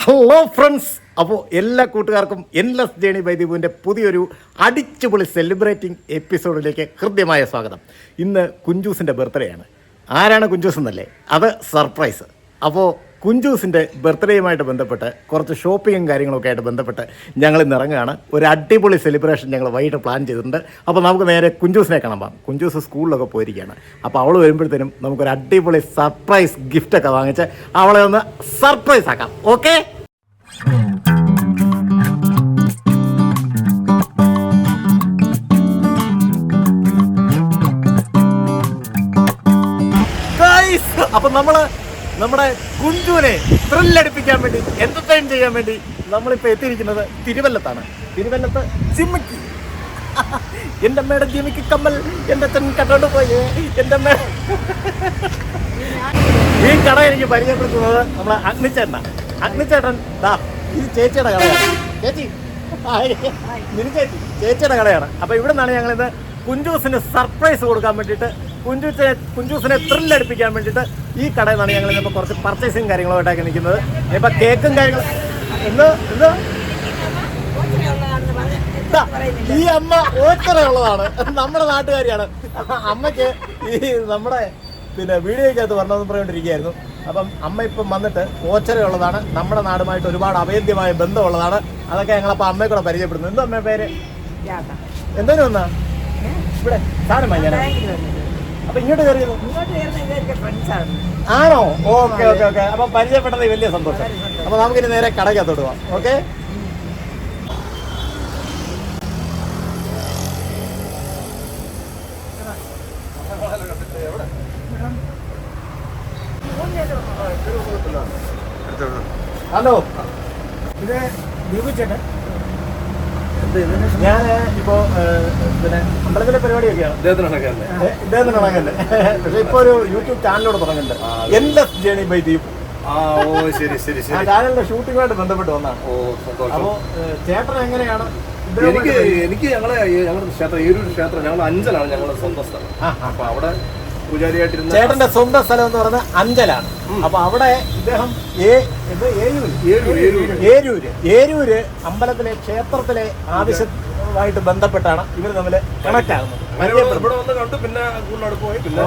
Hello friends, അപ്പോൾ എല്ലാ കൂട്ടുകാർക്കും എൻലെസ് ജേണി ബൈ ദീപുവിൻ്റെ പുതിയൊരു അടിച്ചുപൊളി സെലിബ്രേറ്റിംഗ് എപ്പിസോഡിലേക്ക് ഹൃദ്യമായ സ്വാഗതം. ഇന്ന് കുഞ്ചൂസിൻ്റെ ബർത്ത്ഡേ ആണ്. ആരാണ് കുഞ്ചൂസ് എന്നല്ലേ? അത് സർപ്രൈസ്. അപ്പോൾ കുഞ്ചൂസിൻ്റെ ബർത്ത്ഡേയുമായിട്ട് ബന്ധപ്പെട്ട് കുറച്ച് ഷോപ്പിങ്ങും കാര്യങ്ങളൊക്കെ ആയിട്ട് ബന്ധപ്പെട്ട് ഞങ്ങൾ ഇന്ന് ഇറങ്ങുകയാണ്. ഒരു അടിപൊളി സെലിബ്രേഷൻ ഞങ്ങൾ വൈകിട്ട് പ്ലാൻ ചെയ്തിട്ടുണ്ട്. അപ്പോൾ നമുക്ക് നേരെ കുഞ്ചൂസിനെ കാണാൻ പോകാം. കുഞ്ചൂസ് സ്കൂളിലൊക്കെ പോയിരിക്കുകയാണ്. അപ്പോൾ അവൾ വരുമ്പോഴത്തേനും നമുക്കൊരു അടിപൊളി സർപ്രൈസ് ഗിഫ്റ്റൊക്കെ വാങ്ങിച്ച് അവളെ ഒന്ന് സർപ്രൈസ് ആക്കാം. ഓക്കെ? അപ്പം നമ്മുടെ കുഞ്ചുവിനെ ത്രില്ലടിപ്പിക്കാൻ വേണ്ടി, എന്റർടൈൻ ചെയ്യാൻ വേണ്ടി നമ്മളിപ്പോൾ എത്തിയിരിക്കുന്നത് തിരുവല്ലത്താണ്. തിരുവല്ലത്ത് ജിമിക്ക്, എൻ്റെ അമ്മയുടെ ജിമിക്ക് കമ്മൽ എൻ്റെ അച്ഛൻ കട്ടോണ്ട് പോയേ. എൻ്റെ അമ്മ ഈ കട എനിക്ക് പരിചയപ്പെടുത്തുന്നത് നമ്മളെ അഗ്നിച്ചേട്ടനാണ്. അഗ്നിച്ചേട്ടൻ ദാ ഇത് ചേച്ചിയുടെ കടയാണ്. ചേച്ചി ചേച്ചിയുടെ കടയാണ്. അപ്പോൾ ഇവിടെ നിന്നാണ് ഞങ്ങളിത് കുഞ്ചൂസിന് സർപ്രൈസ് കൊടുക്കാൻ വേണ്ടിയിട്ട്, കുഞ്ചൂസിനെ ത്രില്ലടിപ്പിക്കാൻ വേണ്ടിയിട്ട് ഈ കടയിൽ നിന്നാണ് ഞങ്ങൾ ഇപ്പോൾ കുറച്ച് പർച്ചേസിങ് കാര്യങ്ങളുമായിട്ടൊക്കെ നിൽക്കുന്നത്. ഇപ്പം കേക്കും കാര്യങ്ങളും ഈ അമ്മ ഓച്ചറയുള്ളതാണ്, നമ്മുടെ നാട്ടുകാരിയാണ്. അമ്മയ്ക്ക് ഈ നമ്മുടെ വീഡിയോയ്ക്കകത്ത് വരണമെന്ന് പറഞ്ഞുകൊണ്ടിരിക്കുകയായിരുന്നു. അപ്പം അമ്മ ഇപ്പം വന്നിട്ട് ഓച്ചറയുള്ളതാണ്, നമ്മുടെ നാടുമായിട്ട് ഒരുപാട് അഭേദ്യമായ ബന്ധമുള്ളതാണ്. അതൊക്കെ ഞങ്ങളപ്പോൾ അമ്മയെ കൂടെ പരിചയപ്പെടുന്നു. എന്തോ അമ്മ പേര്? എന്തോലും വന്നാ ഇവിടെ സാധനം വാങ്ങിയാ? അപ്പൊ ഇങ്ങോട്ട് കയറിയത് ആണോ? Okay okay okay. അപ്പൊ പരിചയപ്പെട്ടത് വലിയ സന്തോഷം. അപ്പൊ നമുക്കിനി നേരെ കടയ്ക്കകത്തോട്ട് പോവാം. ഓക്കെ? ഹലോ, ഇത് ദീപു ചേട്ടൻ. ഞാൻ ഇപ്പോ അമ്പലത്തിലെ പരിപാടിയൊക്കെയാണ് ഇദ്ദേഹത്തിന് നടക്കല്ലേ. പക്ഷെ ഇപ്പൊ ഒരു യൂട്യൂബ് ചാനലോട് തുടങ്ങുന്നുണ്ട്, എൻലെസ് ജേണി ബൈ ദീപ്. ചാനലിന്റെ ഷൂട്ടിങ്ങുമായിട്ട് ബന്ധപ്പെട്ട് വന്നാണ്. അപ്പോ ചേട്ടൻ എങ്ങനെയാണ്? എനിക്ക് ഞങ്ങളുടെ ക്ഷേത്രം, ഏരൂർ ക്ഷേത്രം, ഞങ്ങൾ അഞ്ചലാണ് ഞങ്ങളുടെ സ്വന്തം സ്ഥലം. അപ്പൊ അവിടെ പൂജാരിയായിട്ടിരുന്ന ചേട്ടന്റെ സ്വന്തം സ്ഥലം എന്ന് പറയുന്നത് അഞ്ചലാണ്. അപ്പൊ അവിടെ ഇദ്ദേഹം ഏരൂര് അമ്പലത്തിലെ ക്ഷേത്രത്തിലെ ആവശ്യമായിട്ട് ബന്ധപ്പെട്ടാണ് ഇവർ തമ്മിൽ കണക്ട് ആകുന്നത്. ഇവിടെ വന്ന് കണ്ടു, പിന്നെ പോയി. പിന്നെ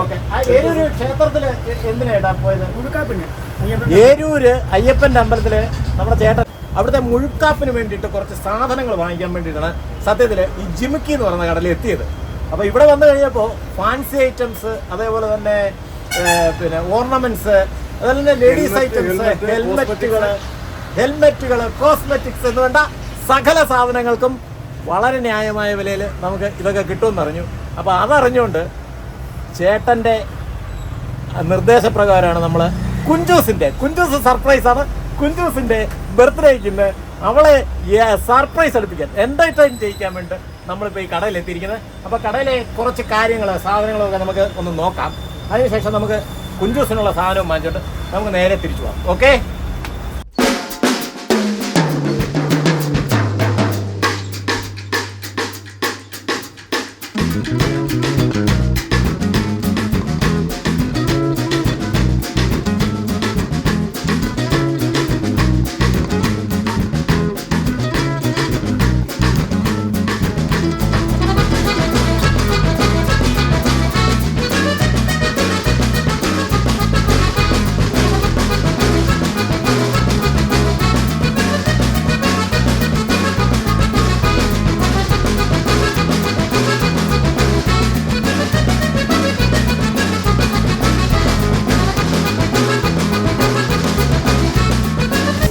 ഏരൂര് ക്ഷേത്രത്തില് എന്തിനായിട്ടാ പോയത്? ഏരൂര് അയ്യപ്പന്റെ അമ്പലത്തില് നമ്മുടെ ചേട്ടൻ അവിടുത്തെ മുഴുക്കാപ്പിന് വേണ്ടിയിട്ട് കുറച്ച് സാധനങ്ങൾ വാങ്ങിക്കാൻ വേണ്ടിയിട്ടാണ് സത്യത്തില് ഈ ജിമിക്കി എന്ന് പറയുന്ന കടലിൽ എത്തിയത്. അപ്പോൾ ഇവിടെ വന്നു കഴിഞ്ഞപ്പോൾ ഫാൻസി ഐറ്റംസ്, അതേപോലെ തന്നെ ഓർണമെന്റ്സ്, അതുപോലെ തന്നെ ലേഡീസ് ഐറ്റംസ്, ഹെൽമെറ്റുകൾ, കോസ്മെറ്റിക്സ് എന്ന് വേണ്ട സകല സാധനങ്ങൾക്കും വളരെ ന്യായമായ വിലയിൽ നമുക്ക് ഇതൊക്കെ കിട്ടുമെന്ന് അറിഞ്ഞു. അപ്പോൾ അതറിഞ്ഞുകൊണ്ട് ചേട്ടൻ്റെ നിർദ്ദേശപ്രകാരമാണ് നമ്മൾ കുഞ്ചൂസ് സർപ്രൈസാണ്. കുഞ്ചൂസിൻ്റെ ബർത്ത്ഡേക്ക് ഇന്ന് അവളെ സർപ്രൈസ് എടുപ്പിക്കാൻ, എന്റർടൈൻ ചെയ്യിക്കാൻ വേണ്ടി നമ്മളിപ്പോൾ ഈ കടയിൽ എത്തിയിരിക്കുന്നത്. അപ്പോൾ കടയിലെ കുറച്ച് കാര്യങ്ങൾ, സാധനങ്ങളൊക്കെ നമുക്ക് ഒന്ന് നോക്കാം. അതിനുശേഷം നമുക്ക് കുഞ്ചൂസിനുള്ള സാധനവും വാങ്ങിച്ചിട്ട് നമുക്ക് നേരെ തിരിച്ചു പോകാം. ഓക്കെ?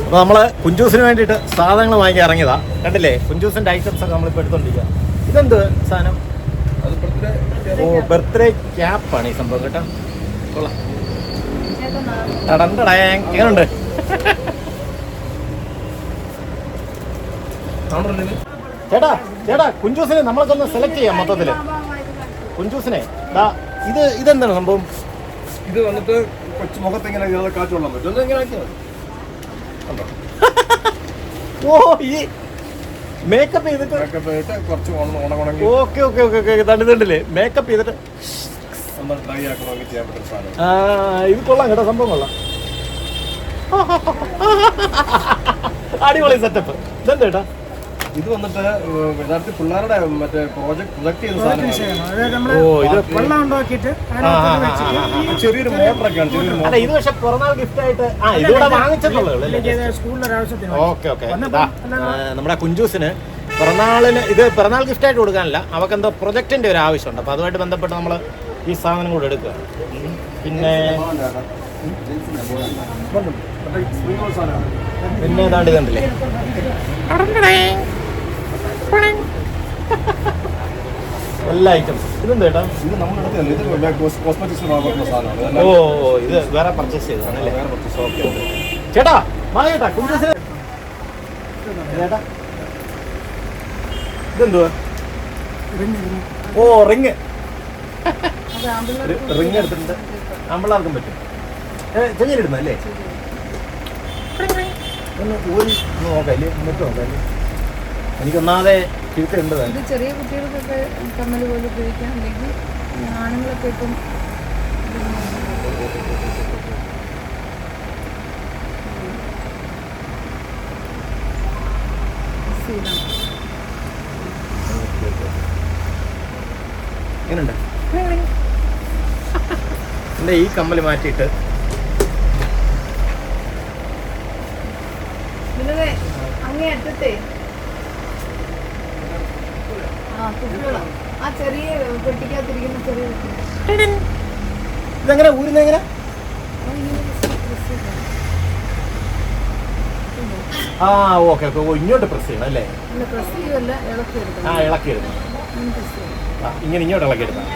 അപ്പോൾ നമ്മൾ കുഞ്ചൂസിന് വേണ്ടിയിട്ട് സാധനങ്ങൾ വാങ്ങിക്കാൻ ഇറങ്ങിയതാ. കണ്ടില്ലേ, കുഞ്ചൂസിൻ്റെ ഐറ്റംസ് ഒക്കെ നമ്മളിപ്പോൾ എടുത്തോണ്ടിരിക്കുക. ഇതെന്ത് സാധനം? ബർത്ത്ഡേ ക്യാപ്പാണ് ഈ സംഭവം കേട്ടോ. കൊള്ളാം. എങ്ങനെയുണ്ട്? ചേട്ടാ കുഞ്ചൂസിനെ നമ്മളൊക്കെ ഒന്ന് സെലക്ട് ചെയ്യാം മൊത്തത്തിൽ. കുഞ്ചൂസിനെ ഇതെന്താണ് സംഭവം? ഇത് വന്നിട്ട് കൊച്ചു മുഖത്ത് ഇങ്ങനെ കാറ്റുകൊള്ളാൻ പറ്റും. ഇങ്ങനെ ഓ, ഈ മേക്കപ്പ് ചെയ്തിട്ട് കുറച്ച് ഉണങ്ങി. Okay okay okay okay. തണ്ടില്ലേ മേക്കപ്പ് ചെയ്തിട്ട് ഇത് കൊള്ളാം കേട്ടോ, സംഭവം കൊള്ളാം. അടിപൊളി സെറ്റപ്പ്. ഇതെന്താ ചേട്ടാ? ഇത് വന്നിട്ട് യഥാർത്ഥത്തിൽ പിള്ളേരുടെ മറ്റേ പ്രൊജക്ട് ചെയ്ത സാധനമാണ്. ഓ ഇത് ചെറിയൊരു മോട്ടറൊക്കെയാണ്, ചെറിയൊരു അല്ല ഇത് പക്ഷെ പിറന്നാൾ ഗിഫ്റ്റ് ആയിട്ട് ഇതിവിടെ വാങ്ങിച്ചിട്ടുള്ളൂ. Okay okay. നമ്മുടെ കുഞ്ചൂസിന് പിറന്നാളിന് ഇത് പിറന്നാൾ ഗിഫ്റ്റ് ആയിട്ട് കൊടുക്കാനല്ല, അവർക്ക് എന്തോ പ്രൊജക്ടിന്റെ ഒരു ആവശ്യമുണ്ട്. അപ്പൊ അതുമായിട്ട് ബന്ധപ്പെട്ട് നമ്മൾ ഈ സാധനം കൂടെ എടുക്കുക. പിന്നെ പിന്നെ ഏതാണ്ട് ഇതുണ്ടല്ലേ എല്ലാ ഐറ്റംസ്. ഇതെന്താ ചേട്ടാ? ഇത് നമ്മളെടുത്തല്ലേ, ഇത് കോസ്മെറ്റിക്സിന് വാങ്ങുന്ന സാധനമാണ്. ഓ ഇത് വേറെ പർച്ചേസ് ചെയ്തതാണല്ലേ? വേറെ പർച്ചേസ്. ഓക്കെ ഓക്കെ ചേട്ടാ വാ ചേട്ടാ കുഞ്ചൂസിന് ചേട്ടാ ഇതെന്തുവാ? ഓ റിങ്. റിങ് എടുത്തിട്ടുണ്ട്, ആമ്പിള്ളാർക്കും പറ്റും. ചെഞ്ഞിരുന്നല്ലേ? ഒന്ന് ഊരി നോക്കാം, എന്നിട്ട് നോക്കാം. എനിക്കൊന്നാതെ തിരിച്ചുണ്ട്. ഇത് ചെറിയ കുട്ടികൾക്കൊക്കെ കമ്മൽ പോലെ ഉപയോഗിക്കാം, അല്ലെങ്കിൽ ആണുങ്ങളൊക്കെ ഇപ്പം എങ്ങനെയുണ്ട്? എൻ്റെ ഈ കമ്മൽ മാറ്റിയിട്ട് അങ്ങേ അറ്റത്തെ ആ ചെറിയ പെട്ടിക്കകത്തിരിക്കുന്ന ചെറിയ ഇതെങ്ങനെ ഊരുന്ന എങ്ങനെ? ആ ഓക്കെ ഓക്കെ. ഓ ഇങ്ങോട്ട് പ്രസ് ചെയ്യണം അല്ലേ? പ്രസ് ചെയ്യുമല്ല, ഇളക്കിയെടുക്കണം. ആ ഇളക്കിയെടുക്കണം. ഇങ്ങനെ ഇങ്ങോട്ട് ഇളക്കിയെടുക്കണം.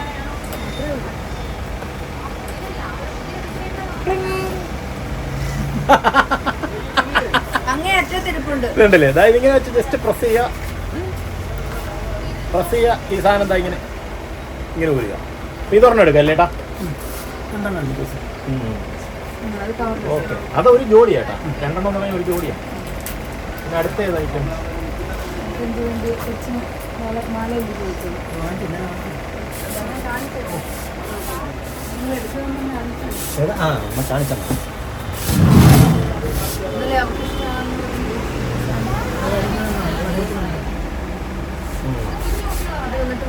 അങ്ങേ അറ്റത്തിരിപ്പുണ്ട്. ഇതുണ്ടല്ലേ? അതായത് ഇങ്ങനെ വെച്ച് ജസ്റ്റ് പ്രസ് ചെയ്യുക, പ്രസ് ചെയ്യുക. ഈ സാധനം എന്താ ഇങ്ങനെ ഇങ്ങനെ ഊരുക. ഇതൊരെണ്ണം എടുക്കുക അല്ലേട്ടാ? ഓക്കെ. അതൊരു ജോഡിയാട്ടാ, രണ്ടെണ്ണം എന്ന് പറഞ്ഞാൽ ഒരു ജോഡിയാണ്. പിന്നെ അടുത്ത ഏതായിട്ടും ആ നമ്മൾ കാണിച്ചാൽ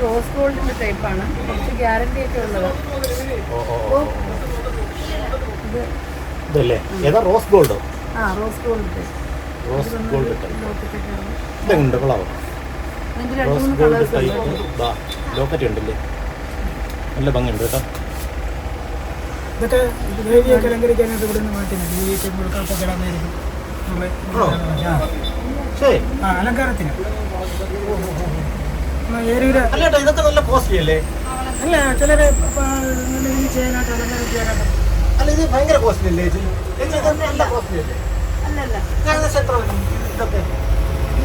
റോസ് ഗോൾഡിന്റെ ടൈപ്പാണ്, കുറച്ച് ഗ്യാരണ്ടി ഒക്കെ ഉള്ളത്. ഇതല്ലേ? ഏതാ? Rose gold. ആ റോസ് ഗോൾഡ്. റോസ് ഗോൾഡ് ഇതെങ്ങുണ്ട്? കൊള്ളാവോ? റോസ് ഗോൾഡ് ടൈപ്പ് ലോക്കറ്റ് ഉണ്ടല്ലേ? നല്ല ഭംഗിയുണ്ട് കേട്ടോ. ഇതൊക്കെ ദേവിയൊക്കെ അലങ്കരിക്കാനായിട്ട് ഇവിടെ നിന്ന് മാറ്റി അലങ്കാരത്തിന് അല്ലേട്ടാ ഇതൊക്കെ നല്ല കോസ്റ്റ്ലി അല്ലേ? അല്ല ചിലര് ചെയ്യാനായിട്ട് അലങ്കാരം ചെയ്യാനായിട്ട്. അല്ല ഇത് ഭയങ്കര കോസ്റ്റ്ലി അല്ലേ ചേച്ചി? നല്ല കോസ്റ്റ്ലി അല്ലേ? അല്ലല്ല, ഏകദേശം എത്ര വരും ഇതൊക്കെ?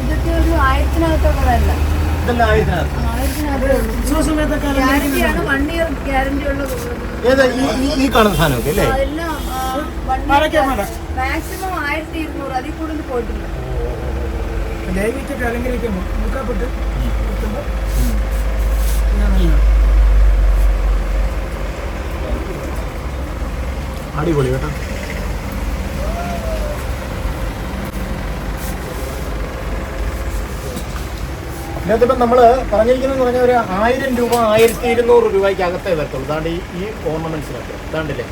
ഇതൊക്കെ ഒരു 1000-ത്തിനകത്തുള്ളതല്ല. ഇതെല്ലാം 1000-ത്തിനകത്ത്. 1000-ത്തിനകത്ത് സമയത്തൊക്കെ ഗ്യാരണ്ടിയാണ്, 1 ഇയർ ഗ്യാരണ്ടി ഉള്ളത്. ഏതാ ഈ കാണുന്ന സാധനമൊക്കെ അല്ലേ? അതെല്ലാം മാക്സിമം 1200, അതിൽ കൂടുതൽ പോയിട്ടില്ല. ദേവിക്കൊക്കെ അലങ്കരിക്കുമ്പോൾ മുക്കാപ്പെട്ട് അടിപൊളി കേട്ടോ. ഇതിനകത്തിപ്പം നമ്മൾ പറഞ്ഞിരിക്കുന്നത് പറഞ്ഞാൽ ഒരു 1000 രൂപ 1200 രൂപയ്ക്ക് അകത്തേ വരത്തുള്ളൂ. ഇതാണ്ട് ഈ ഓർണമെന്റ്സിനൊക്കെ ഇതാണ്ടില്ലേ?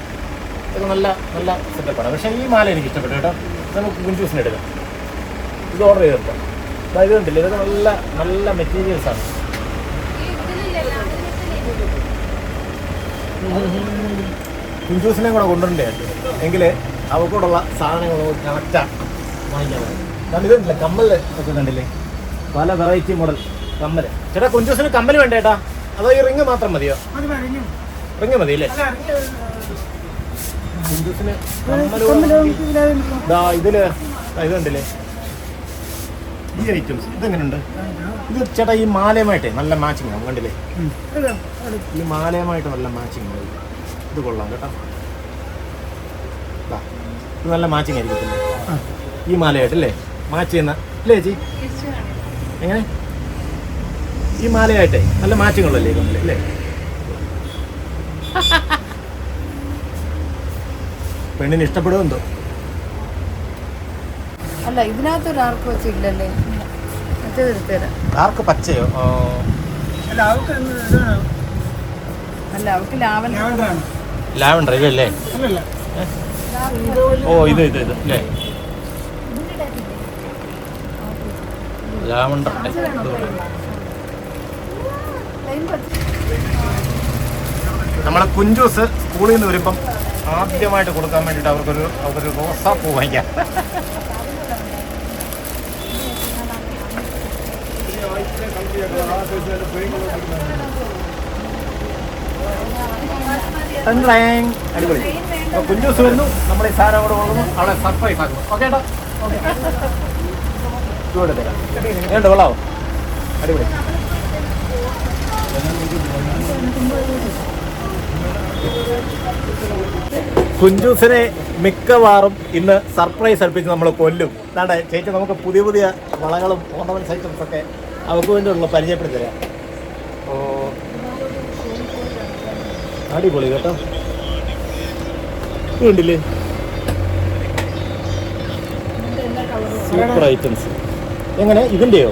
ഇതൊക്കെ നല്ല നല്ല സെറ്റപ്പാണ്. പക്ഷേ ഈ മാല എനിക്ക് ഇഷ്ടപ്പെട്ടു കേട്ടോ. നമുക്ക് കുഞ്ചൂസിന് എടുക്കാം. ഇത് ഓർഡർ ചെയ്തിട്ടോ. ഇത് കണ്ടില്ലേ? ഇതൊക്കെ നല്ല നല്ല മെറ്റീരിയൽസാണ്. കുഞ്ചൂസിനെ കൂടെ കൊണ്ടുവരണ്ടേ എങ്കിൽ അവക്കൂടുള്ള സാധനങ്ങൾ കറക്റ്റാണ് വാങ്ങിക്കാൻ മതി. കാരണം ഇതുണ്ടല്ലേ കമ്മൽ ഒക്കെ കണ്ടില്ലേ? പല വെറൈറ്റി മോഡൽ കമ്മൽ. ചേട്ടാ കുഞ്ചൂസിന് കമ്മൽ വേണ്ട ചേട്ടാ? അതോ ഈ റിങ് മാത്രം മതിയോ? റിങ് മതി അല്ലേ? കുഞ്ചൂസിന് കമ്മൽ ഇതില് ഇത് കണ്ടില്ലേ? ഈ ഐറ്റംസ് ഇതെങ്ങനെയുണ്ട്? ഇത് ചേട്ടാ ഈ മാലയുമായിട്ടേ നല്ല മാച്ചിങ് ആവും. കണ്ടില്ലേ? ഈ മാലയുമായിട്ട് നല്ല മാച്ചിങ് ആവും. ഇത് കൊള്ളാം കേട്ടോ. ഇത് നല്ല മാച്ചിങ് ആയിരിക്കും ഈ മാലയായിട്ടല്ലേ? മാച്ച് ചെയ്യുന്ന അല്ലേ ചേച്ചി? എങ്ങനെ? ഈ മാലയായിട്ടേ നല്ല മാച്ചിങ് ഉള്ളല്ലേ കമ്മല് അല്ലേ? പെണ്ണിന് ഇഷ്ടപ്പെടുമെന്തോ. അല്ല ഇതിനകത്ത് ഒരു ആർക്ക് വെച്ചില്ലല്ലേ, മറ്റേത് എടുത്തുതരാം. ഡാർക്ക് പച്ചയോ? അല്ല അവർക്ക് ഇതാണ് അല്ല അവർക്ക് ലാവൻ ലാവൻഡറാണ്. ലാവൻഡർ ഇതല്ലേ? അല്ലല്ല ഓ ഇത് അല്ലേ? ലാവൻഡർ നമ്മളെ കുഞ്ചൂസ് സ്കൂളിൽ നിന്ന് വരുമ്പം ആദ്യമായിട്ട് കൊടുക്കാൻ വേണ്ടിയിട്ട് അവർക്കൊരു റോസാപ്പൂ വാങ്ങിക്കാം. അടിപൊളി. അപ്പോൾ കുഞ്ചൂസ് വരുന്നു, നമ്മൾ ഈ സാധനം കൂടെ കൊള്ളുന്നു, അവളെ സർപ്രൈസ് ആക്കുന്നു. ഓക്കെ ഏട്ടാ, ഓക്കെ തരാം. എങ്ങനെയുണ്ട്, കൊള്ളാവോ? അടിപൊളി. കുഞ്ചൂസിനെ മിക്കവാറും ഇന്ന് സർപ്രൈസ് അർപ്പിച്ച് നമ്മൾ കൊല്ലും. അതാണ്ട് ചേച്ചി നമുക്ക് പുതിയ പുതിയ വളകളും ഓർണമെന്റ്സ് ഐറ്റംസ് ഒക്കെ അവർക്ക് വേണ്ടിയുള്ള പരിചയപ്പെടുത്തി തരാം. ഓ അടിപൊളി കേട്ടോ, ഉണ്ടില്ലേ? Super items. എങ്ങനെ ഇതിൻ്റെയോ?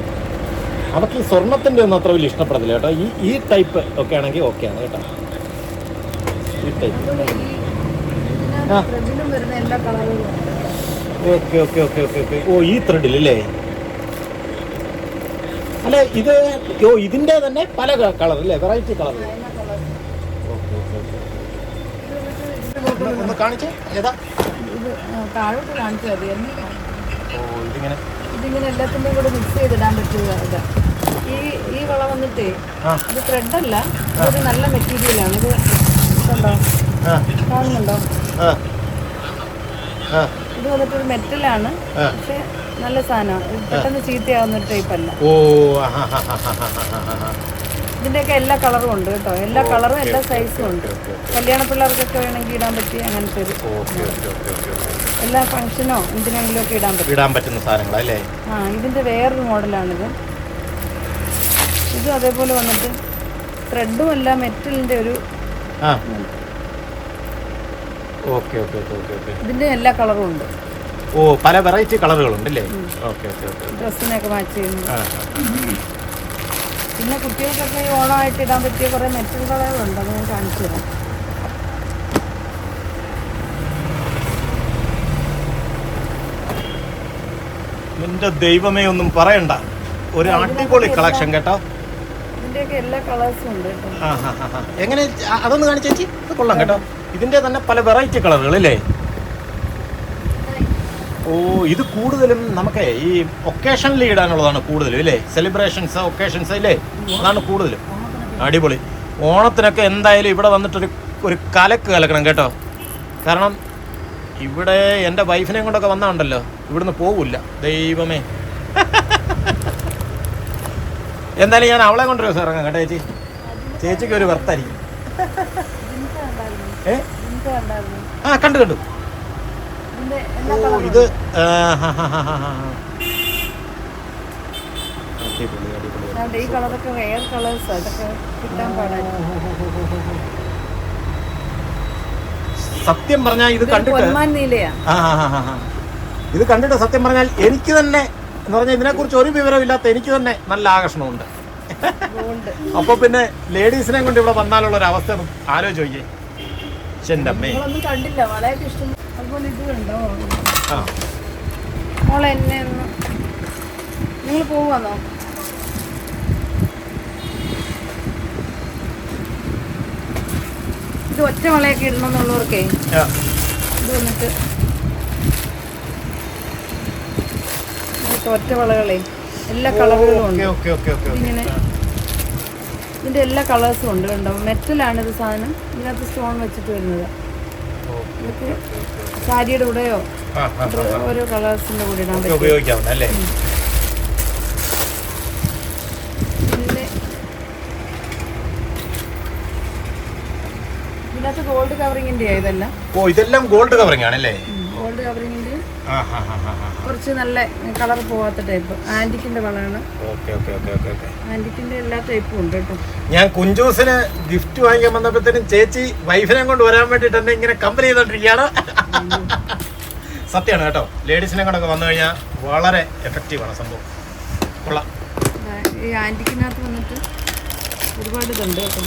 അവർക്ക് ഈ സ്വർണത്തിൻ്റെ ഒന്നും അത്ര വലിയ ഇഷ്ടപ്പെടത്തില്ല കേട്ടോ. ഈ ടൈപ്പ് ഒക്കെ ആണെങ്കിൽ ഓക്കെയാണ് കേട്ടോ. ഈ ടൈപ്പ് ഓക്കെ. ഓ ഈ ത്രെഡിലല്ലേ? അല്ല ഇത് ഇതിൻ്റെ തന്നെ പല കളർ അല്ലേ, വെറൈറ്റി കളർ. ഒന്ന് കാണിച്ചേ, ഏതാ? താഴോട്ട് കാണിച്ചു മതി. ഓ ഇതിങ്ങനെ എല്ലാത്തിൻ്റെയും കൂടെ മിക്സ് ചെയ്തിടാൻ പറ്റുക. ഇതാ ഈ വള വന്നിട്ടേ ഇത് ത്രെഡല്ല, ഇതൊരു നല്ല മെറ്റീരിയലാണ്. ഇത് കണ്ടോ, കാണുന്നുണ്ടോ? ഇത് വന്നിട്ടൊരു മെറ്റലാണ്, പക്ഷെ നല്ല സാധനമാണ്. പെട്ടെന്ന് ചീത്തയാവുന്ന ഒരു ടൈപ്പ് അല്ല. ഓ ഇതിൻ്റെയൊക്കെ എല്ലാ കളറും ഉണ്ട് കേട്ടോ, എല്ലാ കളറും എല്ലാ സൈസും ഉണ്ട്. കല്യാണ പിള്ളേർക്കൊക്കെ വേണമെങ്കിൽ ഇടാൻ പറ്റിയ അങ്ങനത്തെ ഒരു എല്ലാ ഫംഗ്ഷനോ എന്തിനെങ്കിലും ഒക്കെ ഇടാൻ പറ്റുന്ന സാധനങ്ങളല്ലേ? ഇതിൻ്റെ വേറൊരു മോഡലാണിത്. ഇതും അതേപോലെ വന്നിട്ട് ത്രെഡും അല്ല, മെറ്റലിൻ്റെ ഒരു ഇതിൻ്റെ എല്ലാ കളറും ഉണ്ട്. ഓ പല വെറൈറ്റി കളറുകളുണ്ട് അല്ലേ? ഡ്രസ്സിനൊക്കെ മാച്ച് ചെയ്യുന്നു. പിന്നെ കുട്ടികൾക്കൊക്കെ ഈ ഓണമായിട്ട് ഇടാൻ പറ്റിയ കുറേ മെറ്റൽ കളറുകളുണ്ട്, അത് ഞാൻ കാണിച്ചു തരാം. എന്റെ ദൈവമേ, ഒന്നും പറയണ്ട, ഒരു അടിപൊളി കളക്ഷൻ കേട്ടോ. ഇതിന്റെയൊക്കെ എല്ലാ കളേഴ്സും ഉണ്ട് കേട്ടോ. എങ്ങനെ അതൊന്ന് കാണിച്ചു ചേച്ചി? ഇത് കൊള്ളാം കേട്ടോ. ഇതിന്റെ തന്നെ പല വെറൈറ്റി കളറുകൾ അല്ലേ? ഓ ഇത് കൂടുതലും നമുക്ക് ഈ ഒക്കേഷനിൽ ഇടാനുള്ളതാണ് കൂടുതലും അല്ലേ? സെലിബ്രേഷൻസ് ഒക്കേഷൻസ് അല്ലേ, അതാണ് കൂടുതലും. അടിപൊളി. ഓണത്തിനൊക്കെ എന്തായാലും ഇവിടെ വന്നിട്ടൊരു കലക്കണം കേട്ടോ. കാരണം ഇവിടെ എൻ്റെ വൈഫിനെയും കൊണ്ടൊക്കെ വന്നാണ്ടല്ലോ, ഇവിടുന്ന് പോകില്ല. ദൈവമേ, എന്തായാലും ഞാൻ അവളെ കൊണ്ടൊരു ദിവസം ഇറങ്ങാം കേട്ടോ ചേച്ചി. ചേച്ചിക്ക് ഒരു വർത്തായിരിക്കും. കണ്ടു. ഓ ഇത് ഈ കളറൊക്കെ വേറെ കളേഴ്സ്, അതൊക്കെ കിട്ടാൻ പാടാണ്. സത്യം പറഞ്ഞാൽ ഇത് കണ്ടിട്ട് സത്യം പറഞ്ഞാൽ എനിക്ക് തന്നെ എന്ന് പറഞ്ഞാൽ ഇതിനെക്കുറിച്ച് ഒരു വിവരമില്ലാത്ത എനിക്ക് തന്നെ നല്ല ആകർഷണമുണ്ട്. അപ്പൊ പിന്നെ ലേഡീസിനെ കൊണ്ട് ഇവിടെ വന്നാലുള്ള ഒരു അവസ്ഥ ആലോചിച്ച് നോക്കിയേ. എന്റെ അമ്മേ, കണ്ടില്ല, വളരെ ഇഷ്ടം. അതുപോലെ ഇത് കണ്ടോ മോളെ, എന്നെ നിങ്ങൾ പോവാന്നോ? ഇത് ഒറ്റ വളയൊക്കെ ഇടണമെന്നുള്ളവർക്കേ ഇത് വന്നിട്ട് ഒറ്റ വളകളെ എല്ലാ കളറുകളും ഉണ്ട്. ഇങ്ങനെ ഇതിൻ്റെ എല്ലാ കളേഴ്സും ഉണ്ട് കണ്ടോ. മെറ്റലാണ് ഇത് സാധനം. ഇതിനകത്ത് സ്റ്റോൺ വെച്ചിട്ട് വരുന്നത്. ഇതൊക്കെ സാരിയുടെ കൂടെയോ ഓരോ കളേഴ്സിൻ്റെ കൂടെ ഇടാൻ പറ്റും. ഉപയോഗിക്കാവുന്നല്ലേ? പിന്നെ ഇതിനകത്ത് ഗോൾഡ് കവറിങ്ങിൻ്റെ ഇതെല്ലാം. ഓ ഇതെല്ലാം ഗോൾഡ് കവറിംഗ് ആണല്ലേ? ഗോൾഡ് കവറിങ്ങിൻ്റെ കുറച്ച് നല്ല കളർ പോവാത്ത ടൈപ്പ് ആന്റിക്കിന്റെ വളയാണ്. ആന്റിക്കിന്റെ എല്ലാ ടൈപ്പും ഉണ്ട് കേട്ടോ. ഞാൻ കുഞ്ചൂസിന് ഗിഫ്റ്റ് വാങ്ങിക്കാൻ വന്നപ്പോഴത്തേനും ചേച്ചി വൈഫിനെ കൊണ്ട് വരാൻ വേണ്ടിട്ട് എന്നെ ഇങ്ങനെ കമ്പനി ചെയ്തോണ്ടിരിക്കുകയാണ്. സത്യമാണ് കേട്ടോ, ലേഡീസിനെ കൊണ്ടൊക്കെ വന്നു കഴിഞ്ഞാൽ വളരെ എഫക്റ്റീവാണ് സംഭവം. കൊള്ളാം. ഈ ആൻറ്റിക്കിനകത്ത് വന്നിട്ട് ഒരുപാട് ഇതുണ്ട് കേട്ടോ.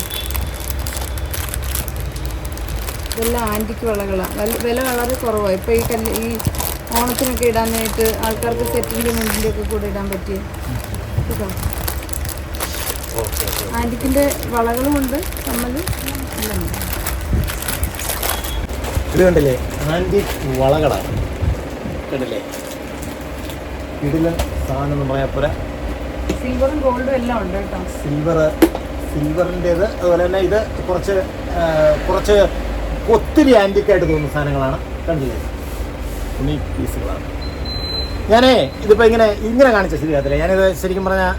ഇതെല്ലാം ആൻറ്റിക്ക് വളകളാണ്. വില വളരെ കുറവാണ്. ഇപ്പോൾ ഈ ഓണത്തിനൊക്കെ ഇടാനായിട്ട് ആൾക്കാർക്ക് സെറ്റിൻ്റെ മുണ്ടിൻ്റെ ഒക്കെ കൂടെ ഇടാൻ പറ്റിയ കേട്ടോ. ആൻറ്റിക്കിൻ്റെ വളകളും ഉണ്ട്, കമ്മല് എല്ലാം ഉണ്ട്. ഇത് കണ്ടില്ലേ, ആൻറ്റിക് വളകളാണ് കണ്ടില്ലേ. ഇതില് സാധനം എന്ന് പറയാൻ പോരാ. സിൽവറും ഗോൾഡും എല്ലാം ഉണ്ട് കേട്ടോ. സിൽവറിൻ്റേത്, അതുപോലെ തന്നെ ഇത് കുറച്ച് ഒത്തിരി ആൻറ്റിക്കായിട്ട് തോന്നുന്ന സാധനങ്ങളാണ് കണ്ടില്ലേ. യുണീക്ക് പീസുകളാണ്. ഞാനേ ഇതിപ്പോൾ ഇങ്ങനെ കാണിച്ച ശരിയാകത്തില്ല. ഞാനിത് ശരിക്കും പറഞ്ഞാൽ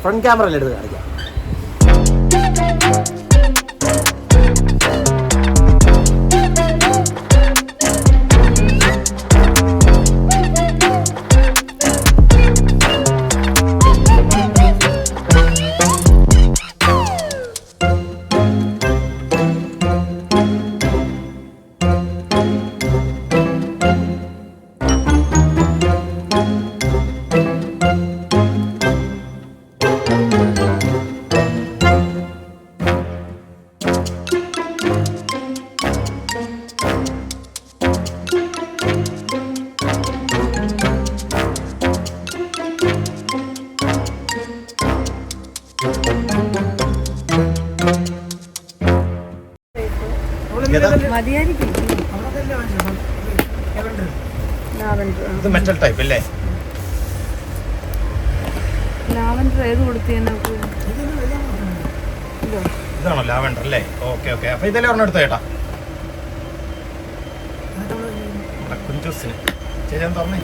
ഫ്രണ്ട് ക്യാമറയിൽ എടുത്ത് കാണിക്കാം. മതിയായിരിക്കും. ഇത് മെറ്റൽ ടൈപ്പ് അല്ലേ? ലാവൻഡർ ഏത് കൊടുത്തേന്ന് ഇതാണോ ലാവൻഡർ അല്ലേ? Okay okay. അപ്പോൾ ഇതെല്ലാം ഒരെണ്ണം എടുത്ത് കേട്ടാ കുഞ്ചൂസിന്. ചേച്ചി തുറന്നേ.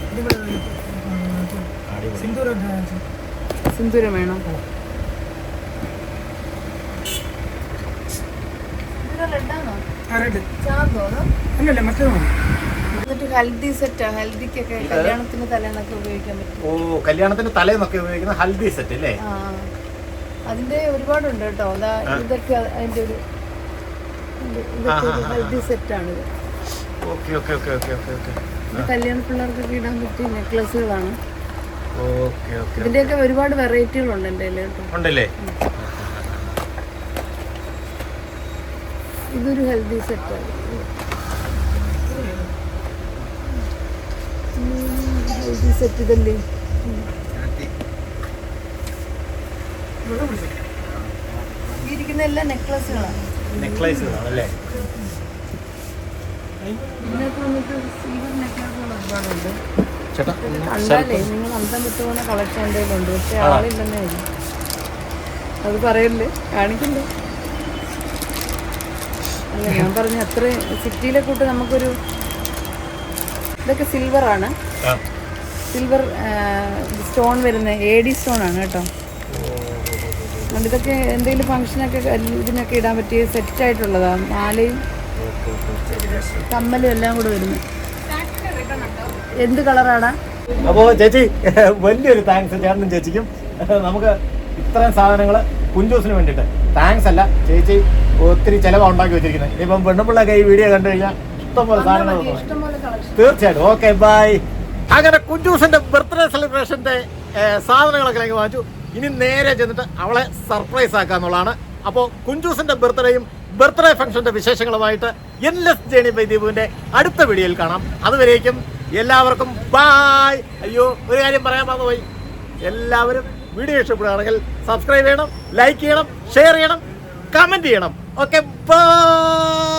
സിന്ദൂരം വേണം. അല്ലല്ല മറ്റേതാണോ? എന്നിട്ട് ഹൽദി സെറ്റാ. ഹൽദിക്കൊക്കെ കല്യാണത്തിന് തലേന്നൊക്കെ ഉപയോഗിക്കാൻ പറ്റും. ഓ, കല്യാണത്തിന് തലേന്നൊക്കെ ഉപയോഗിക്കുന്ന ഹൽദി സെറ്റ് അല്ലേ? ആ, അതിന്റെ ഒരുപാടുണ്ട് കേട്ടോ. ഇതൊക്കെ അതിന്റെ ഒരു ഹൽദി സെറ്റാണിത്. Okay okay okay okay okay okay. ഇത് കല്യാണ പിള്ളേർക്കൊക്കെ ഇടാൻ പറ്റിയ നെക്ലസുകളാണ്. Okay okay. ഇതിന്റെയൊക്കെ ഒരുപാട് വെറൈറ്റികളുണ്ട് എൻ്റെ കയ്യിൽ കേട്ടോ. ഉണ്ടല്ലേ? ഇതൊരു ഹെൽത്തി സെറ്റാണ്. ഹെൽത്തി സെറ്റ് ഇതല്ലേ. ഇരിക്കുന്ന എല്ലാം നെക്ലസുകളാണ്. നെക്ലൈസുകളാണല്ലേ? ഇതിനകത്ത് വന്നിട്ട് സിൽവർ നെക്ലസുകൾ ഒരുപാടുണ്ട്. ചേട്ടാ കണ്ടാലേ നിങ്ങൾ അന്തം വിട്ടു പോകുന്ന കളക്ഷൻ എന്തെങ്കിലും ഉണ്ട്. പക്ഷെ ആളില്ലെന്നേ ഉള്ളൂ. അത് പറയല്ലേ, കാണിക്കണ്ടേ. അല്ല, ഞാൻ പറഞ്ഞ അത്ര സിറ്റിയിലെ കൂട്ട് നമുക്കൊരു ഇതൊക്കെ സിൽവറാണ്. സിൽവർ സ്റ്റോൺ വരുന്ന AD സ്റ്റോൺ ആണ് കേട്ടോ. അതുകൊണ്ട് ഇതൊക്കെ എന്തെങ്കിലും ഫംഗ്ഷനൊക്കെ ഇതിനൊക്കെ ഇടാൻ പറ്റിയ സെറ്റായിട്ടുള്ളതാണ്. മാലയും കമ്മലും എല്ലാം കൂടെ വരുന്നത്. എന്ത് കളറാടാ? അപ്പോൾ ചേച്ചി വലിയൊരു താങ്ക്സ് ചേട്ടനും ചേച്ചിക്കും. നമുക്ക് ഇത്രയും സാധനങ്ങൾ കുഞ്ചൂസിന് വേണ്ടിയിട്ട് താങ്ക്സ് അല്ല, ചേച്ചി ഒത്തിരി ചിലവാണ് ഉണ്ടാക്കി വെച്ചിരിക്കുന്നത്. ഇപ്പം പെണ്ണുപിള്ളൊക്കെ ഈ വീഡിയോ കണ്ടു കഴിഞ്ഞാൽ ഇഷ്ടംപോലെ സാധനങ്ങൾ തീർച്ചയായിട്ടും. Okay, bye. അങ്ങനെ കുഞ്ചൂസിന്റെ ബർത്ത്ഡേ സെലിബ്രേഷന്റെ സാധനങ്ങളൊക്കെ എനിക്ക് വാങ്ങിച്ചു. ഇനി നേരെ ചെന്നിട്ട് അവളെ സർപ്രൈസ് ആക്കാന്നുള്ളതാണ്. അപ്പോൾ കുഞ്ചൂസിന്റെ ബർത്ത്ഡേ ഫംഗ്ഷന്റെ വിശേഷങ്ങളുമായിട്ട് എൻലെസ് ജേണി ബൈ ദീപുവിന്റെ അടുത്ത വീഡിയോയിൽ കാണാം. അതുവരേക്കും എല്ലാവർക്കും ബായ്. അയ്യോ, ഒരു കാര്യം പറയാൻ മറന്നുപോയി. എല്ലാവരും വീഡിയോ ഇഷ്ടപ്പെടുകയാണെങ്കിൽ സബ്സ്ക്രൈബ് ചെയ്യണം, ലൈക്ക് ചെയ്യണം, ഷെയർ ചെയ്യണം, കമന്റ് ചെയ്യണം. Okay, by.